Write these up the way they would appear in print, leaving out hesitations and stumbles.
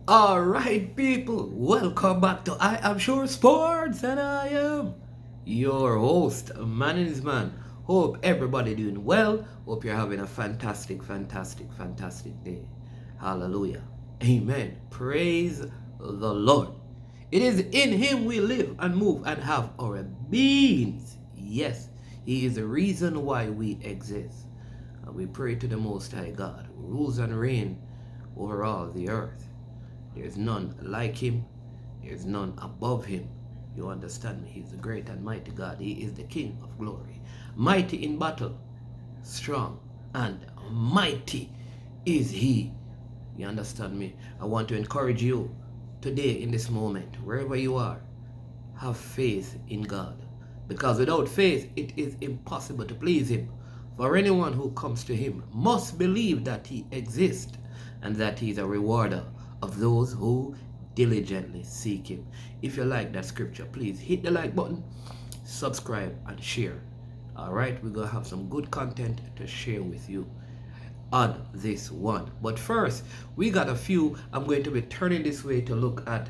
Alright, people, welcome back to I Am Sure Sports, and I am your host, Man is Man. Hope everybody doing well. Hope you're having a fantastic day. Hallelujah. Amen. Praise the Lord. It is in Him we live and move and have our beings. Yes, He is the reason why we exist. And we pray to the Most High God, who rules and reigns over all the earth. There is none like him. There is none above him. You understand me? He is the great and mighty God. He is the King of glory. Mighty in battle, strong and mighty is he. You understand me? I want to encourage you today in this moment, wherever you are, have faith in God. Because without faith, it is impossible to please him. For anyone who comes to him must believe that he exists and that he is a rewarder of those who diligently seek him. If you like that scripture, please hit the like button, subscribe, and share. Alright, we're going to have some good content to share with you on this one. But first, we got a few. I'm going to be turning this way to look at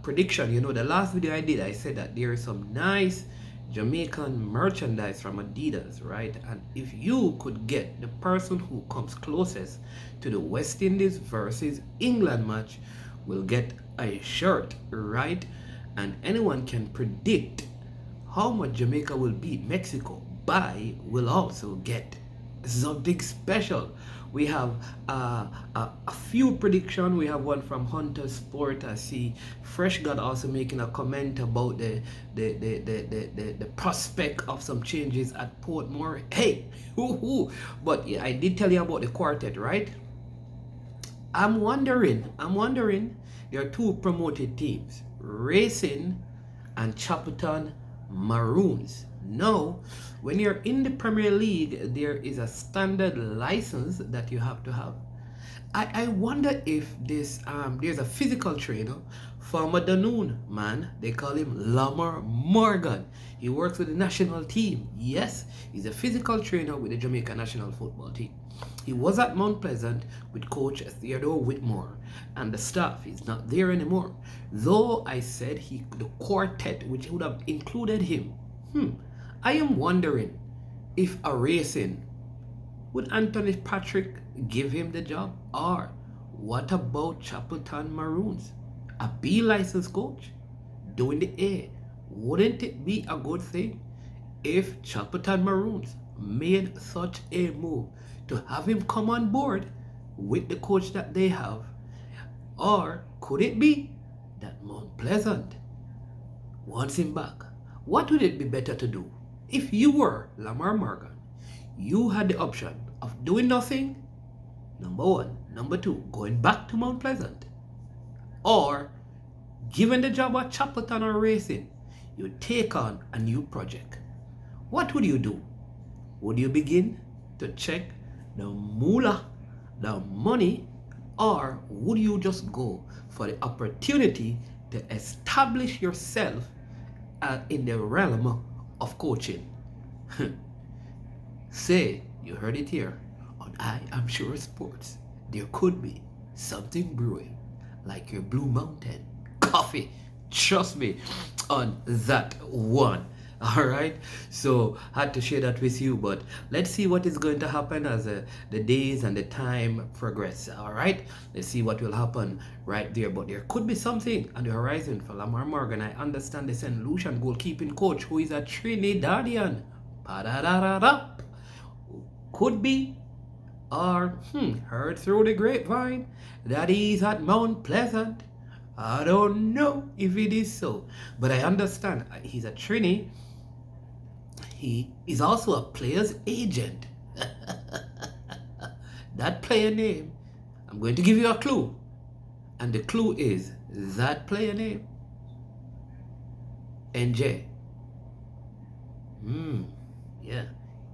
prediction. You know, the last video I did, I said that there is some nice Jamaican merchandise from Adidas, right? And if you could get the person who comes closest to the West Indies versus England match will get a shirt, right? And anyone can predict how much Jamaica will beat Mexico by will also get something special. We have a few predictions. We have one from Hunter Sport. I see Fresh God also making a comment about the prospect of some changes at Portmore. Hey, but yeah, I did tell you about the quartet, right? I'm wondering. There are two promoted teams, Racing and Chapelton Maroons. Now, when you're in the Premier League, there is a standard license that you have to have. I wonder if this there's a physical trainer, former Danone man, they call him Lamar Morgan. He works with the national team. Yes, he's a physical trainer with the Jamaica national football team. He was at Mount Pleasant with coach Theodore Whitmore and the staff. He's not there anymore. Though I said the quartet, which would have included him. I am wondering if a Racing, would Anthony Patrick give him the job? Or what about Chapelton Maroons? A B license coach doing the A. Wouldn't it be a good thing if Chapelton Maroons made such a move to have him come on board with the coach that they have? Or could it be that Mount Pleasant wants him back? What would it be better to do? If you were Lamar Morgan, you had the option of doing nothing, number one. Number two, going back to Mount Pleasant. Or, given the job at Chapelton or Racing, you take on a new project. What would you do? Would you begin to check the moolah, the money, or would you just go for the opportunity to establish yourself in the realm of coaching? Say, you heard it here on I Am Sure Sports. There could be something brewing, like your Blue Mountain coffee. Trust me on that one. All right, so had to share that with you, but let's see what is going to happen as the days and the time progress. All right, let's see what will happen right there, but there could be something on the horizon for Lamar Morgan. I understand the St. Lucian goalkeeping coach, who is a Trinidadian, could be, or heard through the grapevine that he's at Mount Pleasant. I don't know if it is so, but I understand he's a Trini. He is also a player's agent. That player name, I'm going to give you a clue. And the clue is that player name, NJ. Yeah,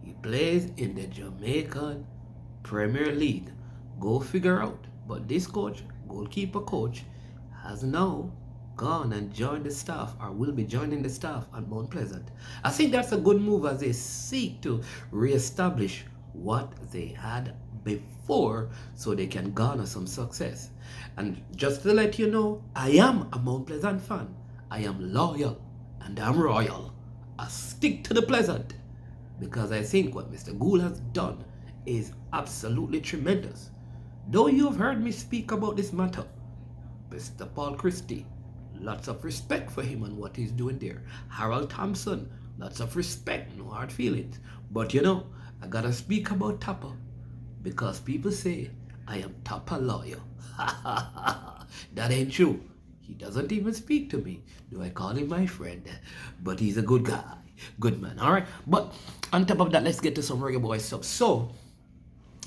he plays in the Jamaican Premier League. Go figure out. But this coach, goalkeeper coach, has now gone and joined the staff, or will be joining the staff at Mount Pleasant. I think that's a good move as they seek to reestablish what they had before so they can garner some success. And just to let you know, I am a Mount Pleasant fan. I am loyal and I'm royal. I stick to the Pleasant because I think what Mr. Gould has done is absolutely tremendous. Though you have heard me speak about this matter, Mr. Paul Christie, lots of respect for him and what he's doing there. Harold Thompson, lots of respect, no hard feelings. But you know, I gotta speak about Topper because people say I am Topper loyal. That ain't true. He doesn't even speak to me. Do I call him my friend? But he's a good guy. Good man. Alright. But on top of that, let's get to some reggae boy stuff. So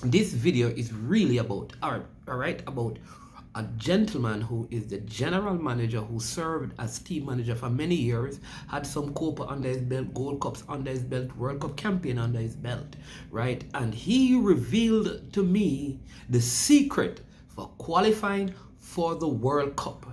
this video is really about about a gentleman who is the general manager who served as team manager for many years, had some Copa under his belt, Gold Cups under his belt, World Cup champion under his belt, right? And he revealed to me the secret for qualifying for the World Cup,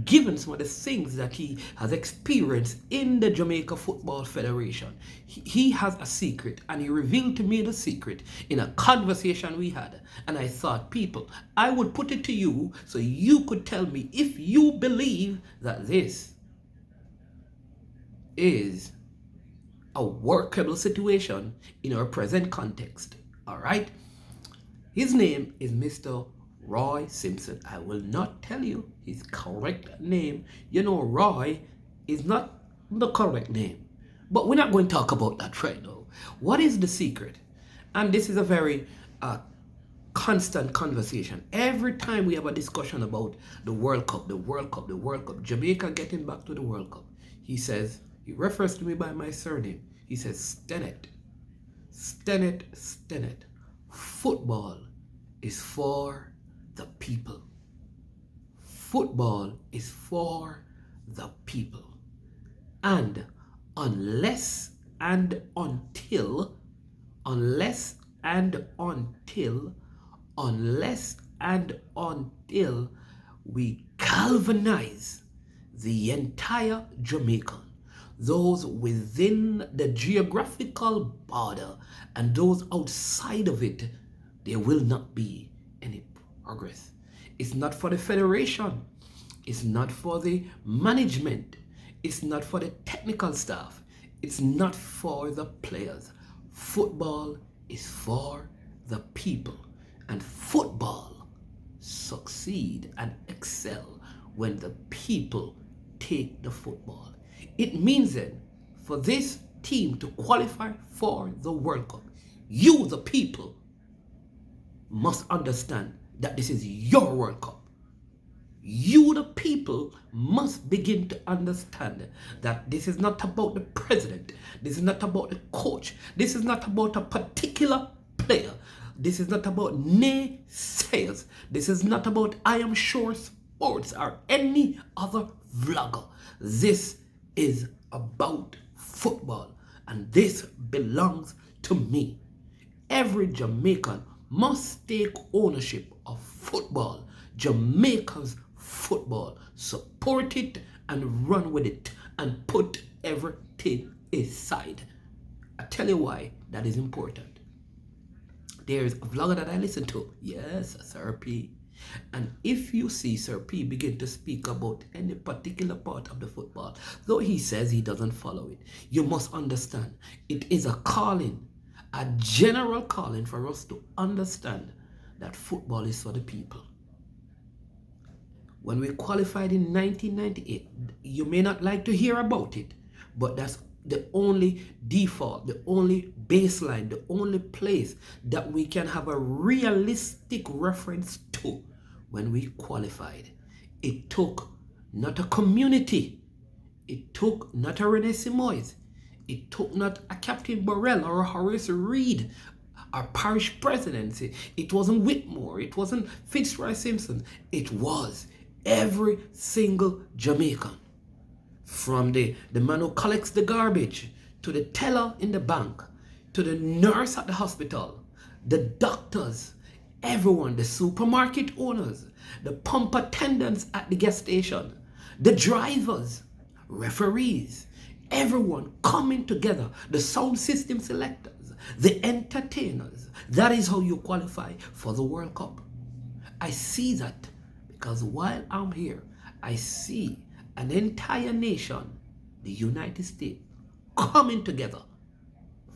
given some of the things that he has experienced in the Jamaica Football Federation. He has a secret, and he revealed to me the secret in a conversation we had. And I thought, people, I would put it to you so you could tell me if you believe that this is a workable situation in our present context. All right? His name is Mr. Roy Sipmson. I will not tell you his correct name. You know, Roy is not the correct name. But we're not going to talk about that right now. What is the secret? And this is a very constant conversation. Every time we have a discussion about the World Cup, Jamaica getting back to the World Cup, he refers to me by my surname. He says, Stennett. Football is for the people. Football is for the people. And unless and until we galvanize the entire Jamaican, those within the geographical border and those outside of it, there will not be any progress. It's not for the federation. It's not for the management. It's not for the technical staff. It's not for the players. Football is for the people. And football succeed and excel when the people take the football. It means then, for this team to qualify for the World Cup, you, the people, must understand that this is your World Cup. You, the people, must begin to understand that this is not about the president. This is not about the coach. This is not about a particular player. This is not about naysayers. This is not about I Am Sure Sports or any other vlogger. This is about football, and this belongs to me. Every Jamaican must take ownership of football. Jamaica's football. Support it and run with it and put everything aside. I tell you why that is important. There's a vlogger that I listen to. Yes, Sir P. And if you see Sir P begin to speak about any particular part of the football, though he says he doesn't follow it, you must understand it is a calling, a general calling for us to understand that football is for the people. When we qualified in 1998, you may not like to hear about it, but that's the only default, the only baseline, the only place that we can have a realistic reference to when we qualified. It took not a community, it took not a Rene Simoes, it took not a Captain Burrell or a Horace Reed, our parish presidency. It wasn't Whitmore, it wasn't Fitzroy Simpson, it was every single Jamaican. From the man who collects the garbage, to the teller in the bank, to the nurse at the hospital, the doctors, everyone, the supermarket owners, the pump attendants at the gas station, the drivers, referees, everyone coming together, the sound system selectors, the entertainers. That is how you qualify for the World Cup. I see that because while I'm here, I see an entire nation, the United States, coming together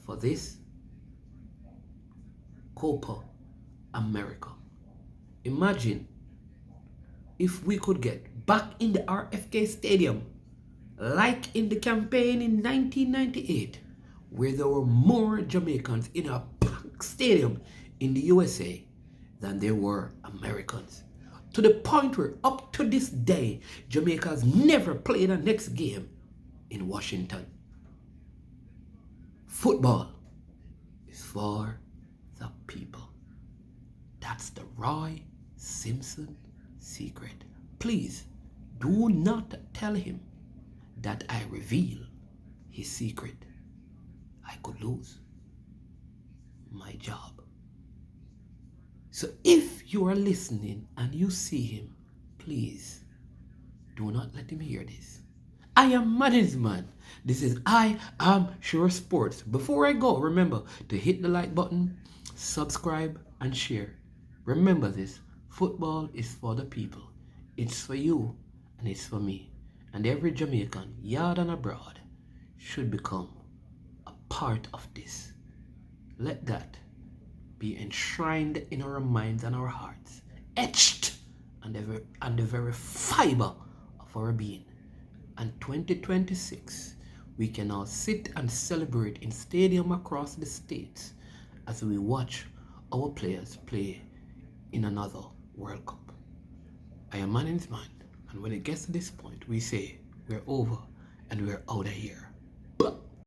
for this Copa America. Imagine if we could get back in the RFK Stadium like in the campaign in 1998, where there were more Jamaicans in a packed stadium in the USA than there were Americans. To the point where up to this day, Jamaica has never played a next game in Washington. Football is for the people. That's the Roy Sipmson secret. Please do not tell him that I reveal his secret. I could lose my job. So if you are listening and you see him, please do not let him hear this. I am management. This is I Am Sure Sports. Before I go, remember to hit the like button, subscribe, and share. Remember this, football is for the people. It's for you and it's for me. And every Jamaican, yard and abroad, should become a part of this. Let that be enshrined in our minds and our hearts, etched on the very fiber of our being. And 2026, we can all sit and celebrate in stadium across the states as we watch our players play in another World Cup. I am man's man, and when it gets to this point, we say we're over and we're out of here.